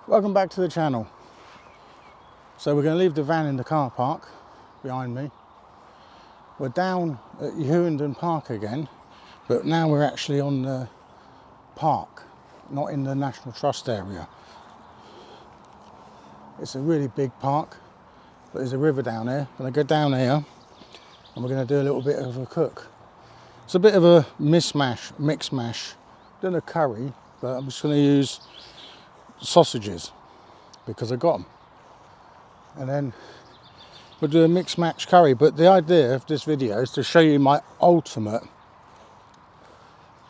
Welcome back to the channel. So we're going to leave the van in the car park behind me. We're down at Hughenden Park again, but now we're actually on the park, not in the National Trust area. It's a really big park, but there's a river down there. I'm going to go down here and we're going to do a little bit of a cook. It's a bit of a mix mash. Done a curry, but I'm just going to use sausages because I got them. And then we'll do a mixed match curry. But the idea of this video is to show you my ultimate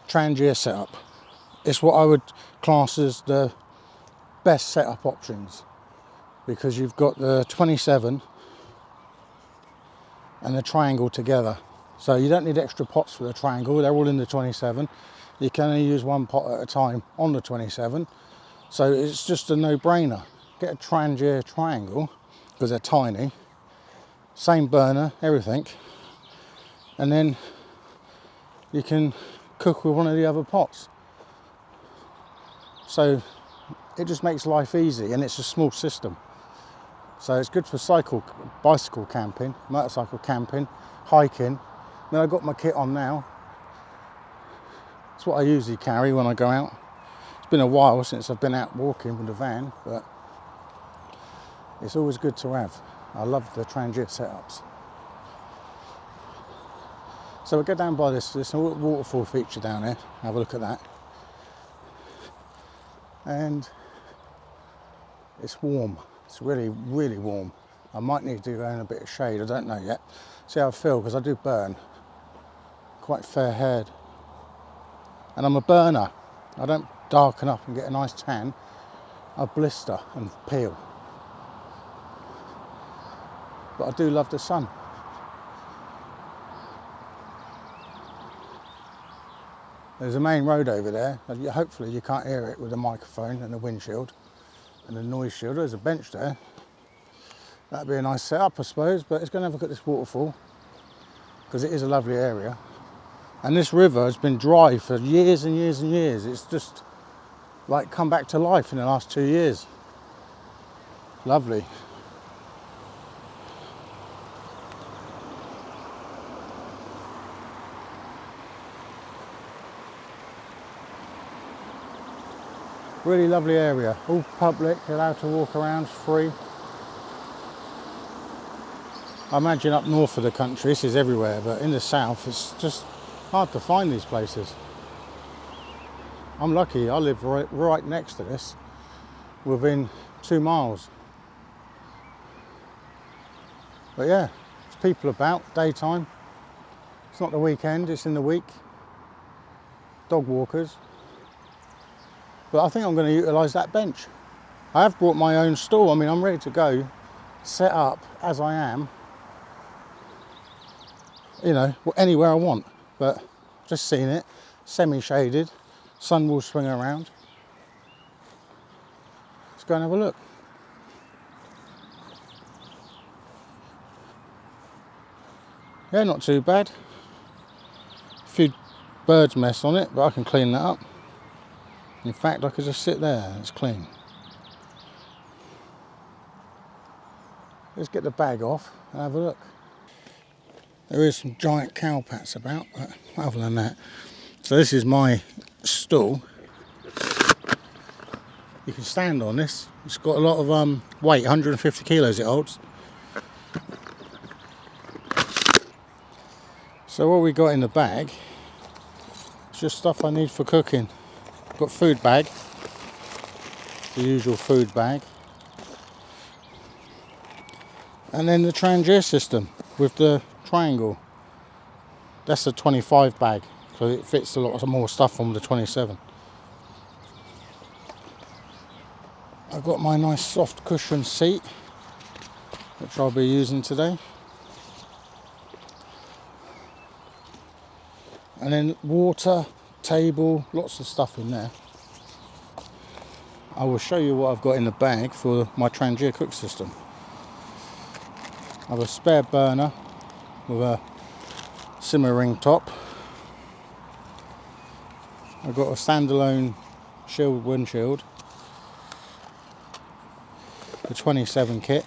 Trangia setup. It's what I would class as the best setup options, because you've got the 27 and the triangle together. So you don't need extra pots for the triangle, they're all in the 27. You can only use one pot at a time on the 27. So it's just a no-brainer. Get a Trangia triangle, because they're tiny. Same burner, everything. And then you can cook with one of the other pots. So it just makes life easy, and it's a small system. So it's good for bicycle camping, motorcycle camping, hiking. Then I've got my kit on now. It's what I usually carry when I go out. It's been a while since I've been out walking with the van, but it's always good to have. I love the Trangia setups. So we'll go down by this waterfall feature down here, have a look at that. And it's warm, it's really, really warm. I might need to go in a bit of shade, I don't know yet. See how I feel, because I do burn. Quite fair haired. And I'm a burner. I don't darken up and get a nice tan. I blister and peel. But I do love the sun. There's a main road over there. Hopefully you can't hear it with the microphone and the windshield and the noise shield. There's a bench there. That'd be a nice setup, I suppose, but it's going to have a look at this waterfall, because it is a lovely area. And this river has been dry for years and years and years. It's just like come back to life in the last 2 years. Lovely. Really lovely area. All public, you're allowed to walk around, free. I imagine up north of the country this is everywhere, but in the south it's just hard to find these places. I'm lucky, I live right next to this, within 2 miles. But yeah, there's people about, daytime. It's not the weekend, it's in the week. Dog walkers. But I think I'm going to utilise that bench. I have brought my own stool. I mean, I'm ready to go, set up as I am, you know, anywhere I want. But just seen it, semi-shaded, sun will swing around. Let's go and have a look. Yeah, not too bad. A few birds mess on it, but I can clean that up. In fact, I could just sit there, it's clean. Let's get the bag off and have a look. There is some giant cowpats about, but other than that. So this is my stool. You can stand on this. It's got a lot of weight, 150 kilos it holds. So what we got in the bag is just stuff I need for cooking. Got food bag, the usual food bag, and then the Trangia system with the triangle. That's a 25 bag, so it fits a lot more stuff on the 27. I've got my nice soft cushion seat, which I'll be using today. And then water, table, lots of stuff in there. I will show you what I've got in the bag for my Trangia cook system. I have a spare burner with a simmering top. I've got a standalone windshield. the 27 kit.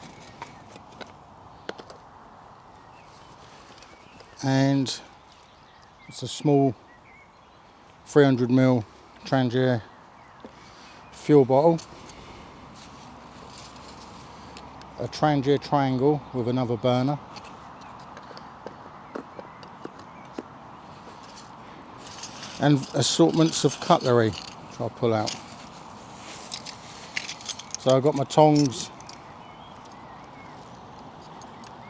And it's a small 300ml Trangia fuel bottle, a Trangia triangle with another burner, and assortments of cutlery which I'll pull out. So I've got my tongs,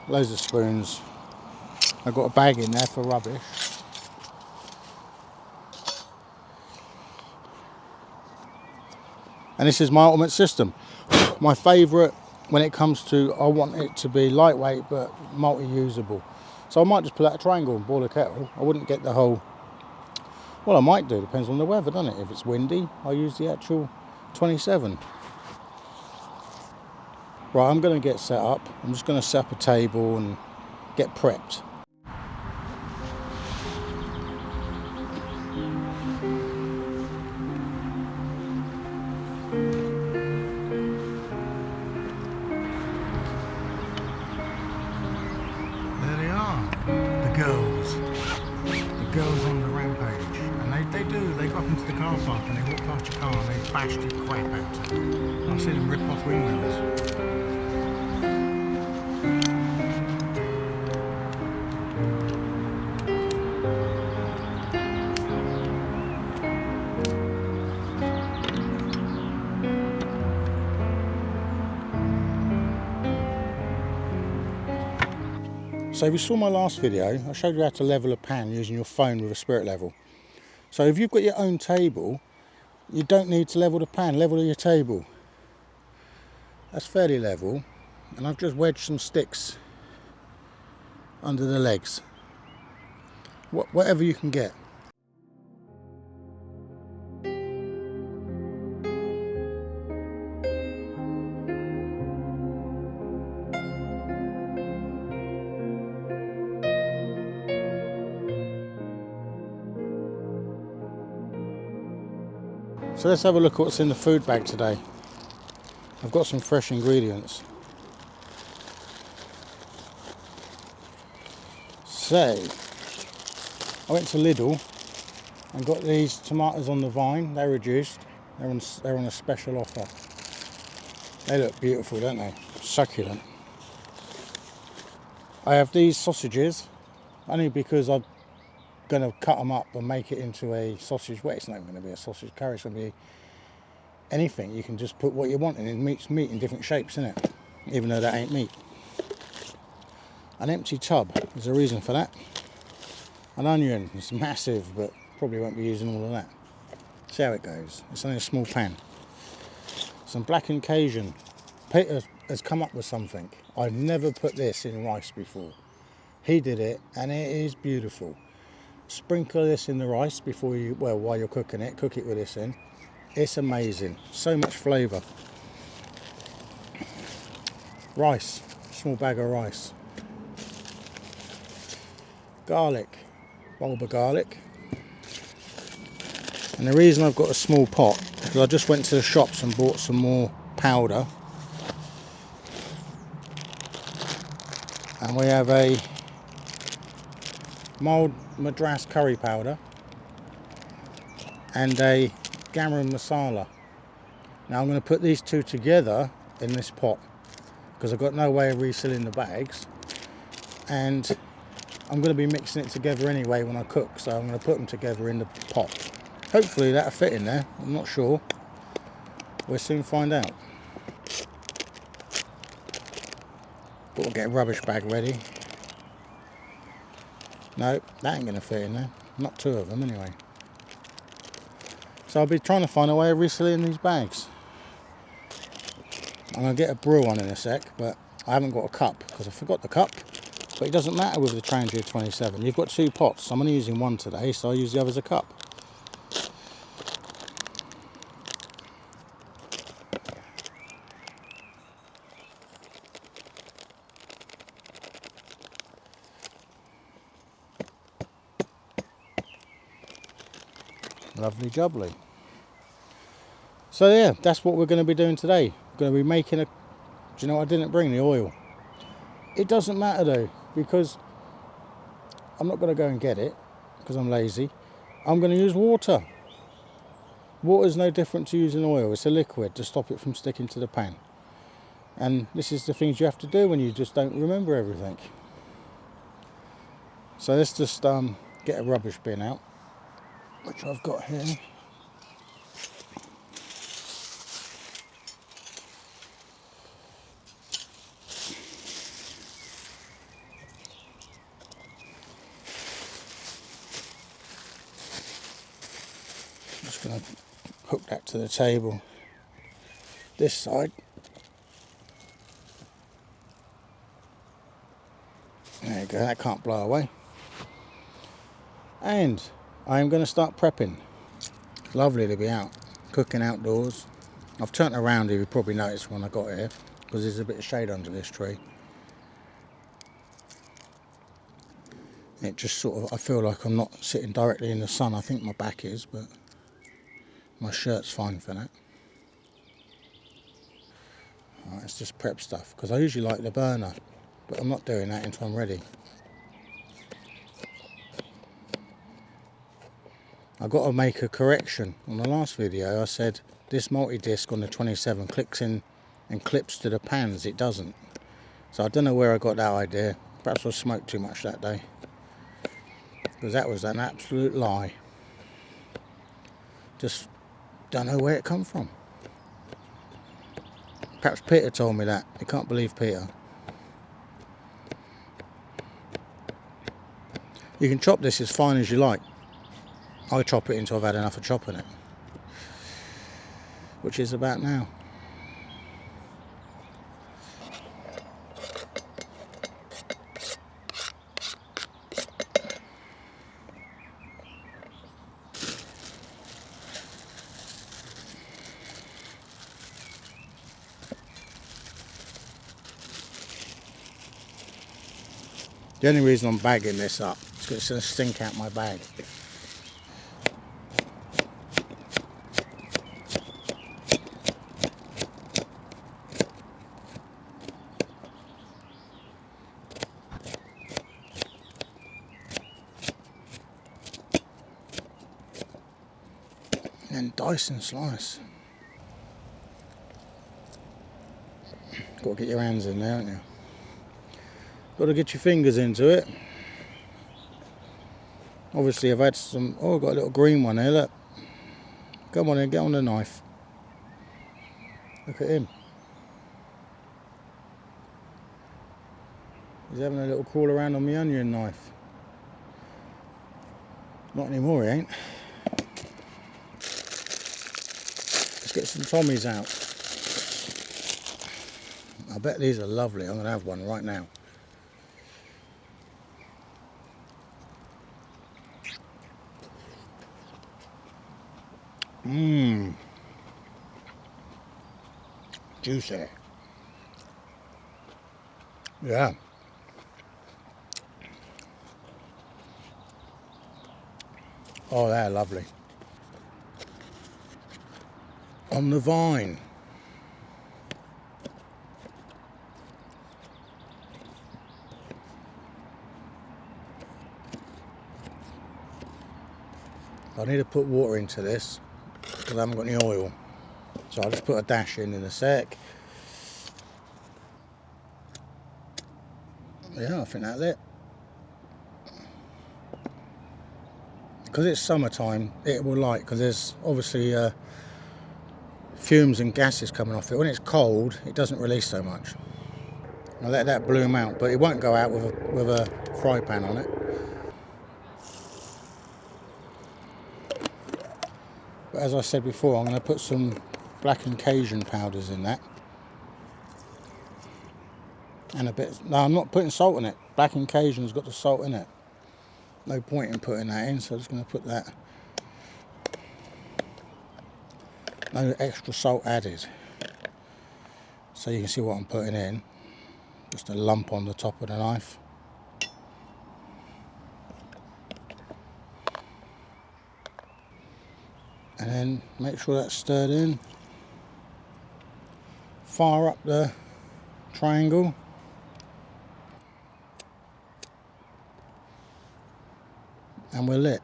loads of spoons. I've got a bag in there for rubbish. And this is my ultimate system. My favourite when it comes to, I want it to be lightweight but multi-usable. So I might just pull out a triangle and boil a kettle. I wouldn't get the whole, well I might do, depends on the weather, doesn't it? If it's windy, I'll use the actual 27. Right, I'm going to get set up. I'm just going to set up a table and get prepped. Girls on the rampage, and they go up into the car park and they walk past your car and they bash the crap out of it. I've seen them rip off wing mirrors. So if you saw my last video, I showed you how to level a pan using your phone with a spirit level. So if you've got your own table, you don't need to level the pan, level your table. That's fairly level, and I've just wedged some sticks under the legs. Whatever you can get. So let's have a look at what's in the food bag today. I've got some fresh ingredients. So, I went to Lidl and got these tomatoes on the vine. They're reduced. They're on a special offer. They look beautiful, don't they? Succulent. I have these sausages, only because I'm going to cut them up and make it into a sausage. Well, it's not going to be a sausage curry, it's going to be anything. You can just put what you want in it. Meat's meat in different shapes, isn't it? Even though that ain't meat. An empty tub, there's a reason for that. An onion, it's massive, but probably won't be using all of that. See how it goes. It's only a small pan. Some blackened Cajun. Peter has come up with something. I've never put this in rice before. He did it, and it is beautiful. Sprinkle this in the rice before you, well, while you're cooking it, cook it with this in. It's amazing, so much flavour. Rice, small bag of rice. Garlic, bulb of garlic. And the reason I've got a small pot, because I just went to the shops and bought some more powder. And we have a mild Madras curry powder and a garam masala. Now I'm going to put these two together in this pot because I've got no way of resealing the bags, and I'm going to be mixing it together anyway when I cook, so I'm going to put them together in the pot. Hopefully that'll fit in there, I'm not sure. We'll soon find out. But we'll get a rubbish bag ready. No, that ain't going to fit in there. Not two of them anyway. So I'll be trying to find a way of resealing these bags. I'm going to get a brew on in a sec, but I haven't got a cup because I forgot the cup. But it doesn't matter with the Trangia 27. You've got two pots. I'm only using one today, so I'll use the other as a cup. Lovely jubbly. So yeah, that's what we're going to be doing today. We're going to be making Do you know I didn't bring the oil? It doesn't matter though, because I'm not going to go and get it because I'm lazy. I'm going to use water. Water is no different to using oil. It's a liquid to stop it from sticking to the pan. And this is the things you have to do when you just don't remember everything. So let's just get a rubbish bin out, which I've got here. Just going to hook that to the table. This side. There you go, that can't blow away. And I'm going to start prepping. It's lovely to be out, cooking outdoors. I've turned around here, you probably noticed when I got here, because there's a bit of shade under this tree. It just sort of, I feel like I'm not sitting directly in the sun. I think my back is, but my shirt's fine for that. Alright, it's just prep stuff, because I usually like the burner, but I'm not doing that until I'm ready. I've got to make a correction. On the last video I said this multi-disc on the 27 clicks in and clips to the pans. It doesn't. So I don't know where I got that idea. Perhaps I smoked too much that day, because that was an absolute lie. Just don't know where it come from. Perhaps Peter told me that. You can't believe Peter. You can chop this as fine as you like. I chop it until I've had enough of chopping it, which is about now. The only reason I'm bagging this up is because it's going to stink out my bag. And dice and slice. Got to get your hands in there, haven't you? Got to get your fingers into it. Obviously I've had some, oh, I've got a little green one here, look. Come on in, get on the knife. Look at him. He's having a little crawl around on my onion knife. Not anymore, he ain't. Let's get some Tommies out. I bet these are lovely. I'm going to have one right now. Mmm. Juicy. Yeah. Oh, they're lovely. On the vine. I need to put water into this because I haven't got any oil. So I'll just put a dash in a sec. Yeah, I think that's it. Because it's summertime, it will light, because there's obviously fumes and gases coming off it. When it's cold, it doesn't release so much. I'll let that bloom out, but it won't go out with a fry pan on it. But as I said before, I'm going to put some blackened Cajun powders in that. And a bit, no, I'm not putting salt in it. Blackened Cajun's got the salt in it. No point in putting that in, so I'm just going to put that. No extra salt added. So you can see what I'm putting in. Just a lump on the top of the knife. And then make sure that's stirred in. Fire up the triangle. And we're lit.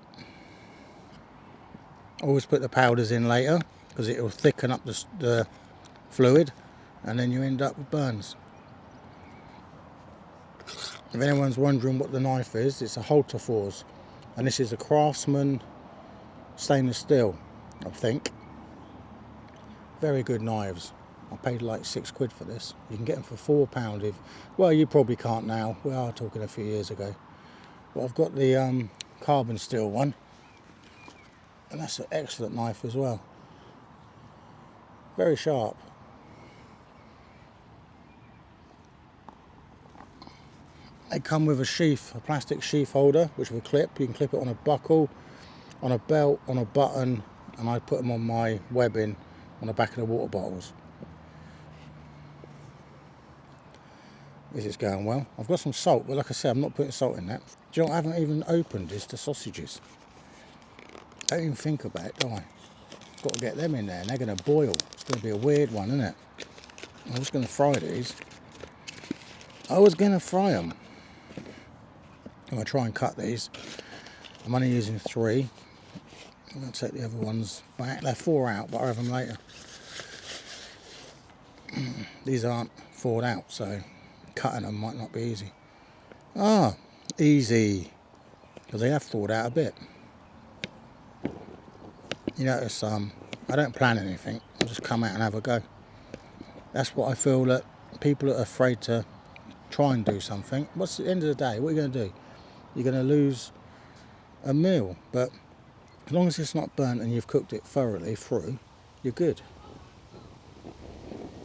Always put the powders in later because it will thicken up the fluid and then you end up with burns. If anyone's wondering what the knife is, it's a waterfall, and this is a Craftsman stainless steel, I think. Very good knives. I paid like £6 for this. You can get them for £4 if, well, you probably can't now. We are talking a few years ago. But I've got the carbon steel one, and that's an excellent knife as well. Very sharp. They come with a sheath, a plastic sheath holder, which will clip. You can clip it on a buckle, on a belt, on a button, and I put them on my webbing on the back of the water bottles. This is going well. I've got some salt, but like I said, I'm not putting salt in that. Do you know what I haven't even opened is the sausages. Don't even think about it, do I? Got to get them in there, and they're going to boil. It's going to be a weird one, isn't it? I was going to fry these. I was going to fry them. I'm going to try and cut these. I'm only using 3. I'm going to take the other ones back. They're 4 out, but I'll have them later. These aren't 4 out, so cutting them might not be easy. Ah, easy. Because they have thawed out a bit. You notice I don't plan anything. I just come out and have a go. That's what I feel that people are afraid to try and do something. What's the end of the day? What are you going to do? You're going to lose a meal, but as long as it's not burnt and you've cooked it thoroughly through, you're good.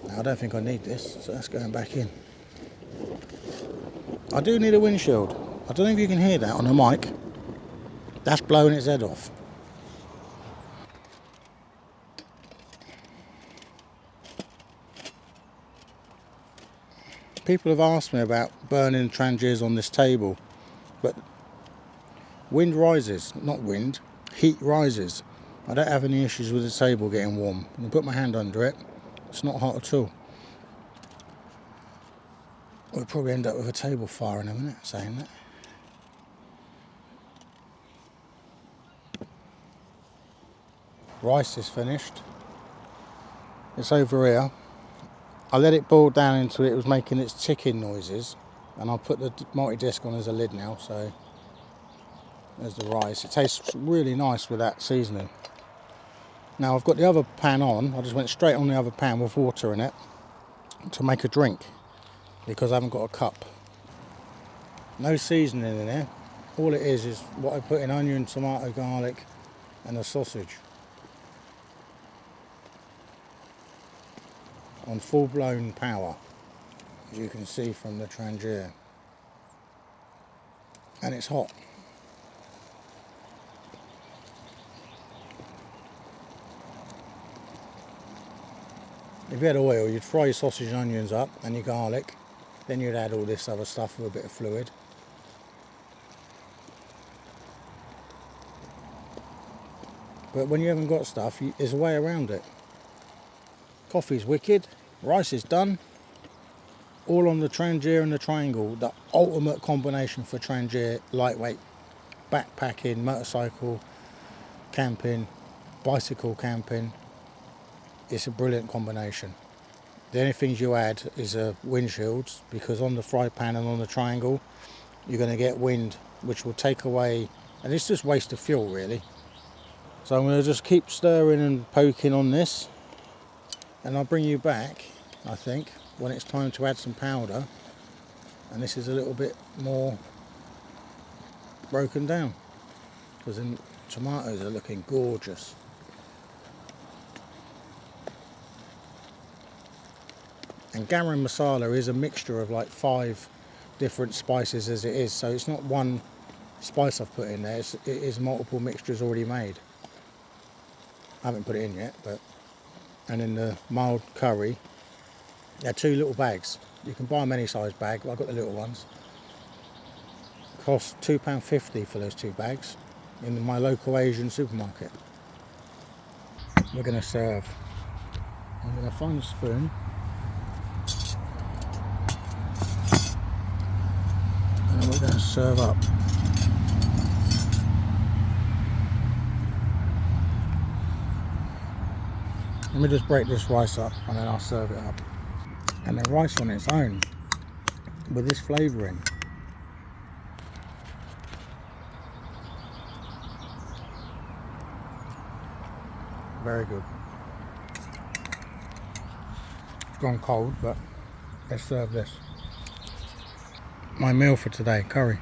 Now, I don't think I need this, so that's going back in. I do need a windshield. I don't know if you can hear that on the mic. That's blowing its head off. People have asked me about burning Trangias on this table, but wind rises, not wind, heat rises. I don't have any issues with the table getting warm. I can put my hand under it, it's not hot at all. We'll probably end up with a table fire in a minute, saying that. Rice is finished. It's over here. I let it boil down into it was making its ticking noises, and I'll put the multi-disc on as a lid now, so there's the rice. It tastes really nice with that seasoning. Now I've got the other pan on. I just went straight on the other pan with water in it to make a drink because I haven't got a cup. No seasoning in there. All it is what I put in: onion, tomato, garlic and a sausage. On full-blown power, as you can see from the Trangia, and it's hot. If you had oil, you'd fry your sausage and onions up and your garlic, then you'd add all this other stuff with a bit of fluid. But when you haven't got stuff, there's a way around it. Coffee's wicked, rice is done, all on the Trangia and the Triangle, the ultimate combination for Trangia, lightweight, backpacking, motorcycle, camping, bicycle camping. It's a brilliant combination. The only things you add is windshields, because on the fry pan and on the Triangle, you're going to get wind, which will take away, and it's just waste of fuel really. So I'm going to just keep stirring and poking on this. And I'll bring you back, I think, when it's time to add some powder. And this is a little bit more broken down, because the tomatoes are looking gorgeous. And garam masala is a mixture of like 5 different spices as it is, so it's not one spice I've put in there, it is multiple mixtures already made. I haven't put it in yet, but... And in the mild curry, they're 2 little bags. You can buy them any size bag, but I've got the little ones. Cost £2.50 for those 2 bags in my local Asian supermarket. We're going to serve. I'm going to find a spoon. we're going to serve up. Let me just break this rice up and then I'll serve it up. And the rice on its own with this flavouring. Very good. It's gone cold, but let's serve this. My meal for today, curry.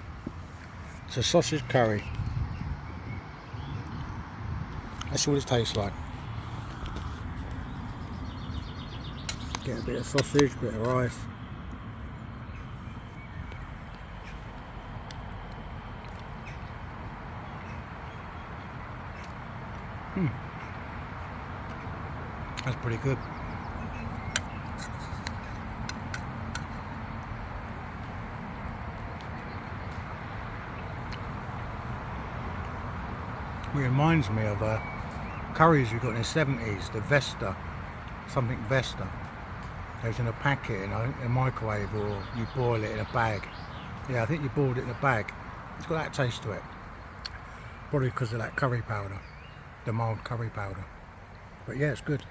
It's a sausage curry. That's what it tastes like. Get a bit of sausage, a bit of rice. That's pretty good. It reminds me of curries you got in the 70s, the Vesta, something Vesta. It was in a packet, in a microwave, or you boil it in a bag. Yeah, I think you boiled it in a bag. It's got that taste to it. Probably because of that curry powder, the mild curry powder. But yeah, it's good.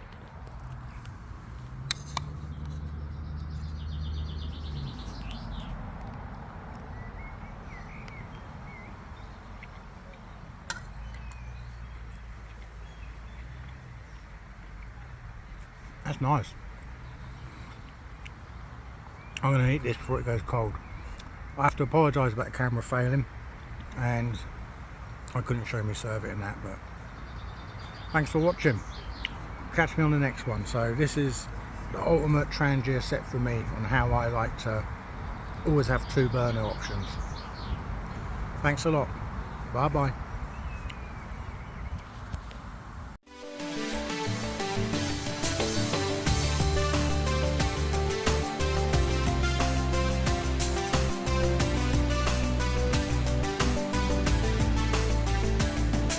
That's nice. I'm going to eat this before it goes cold. I have to apologise about the camera failing, and I couldn't show me serve it in that, but thanks for watching. Catch me on the next one. So this is the ultimate Trangia set for me on how I like to always have 2 burner options. Thanks a lot. Bye bye.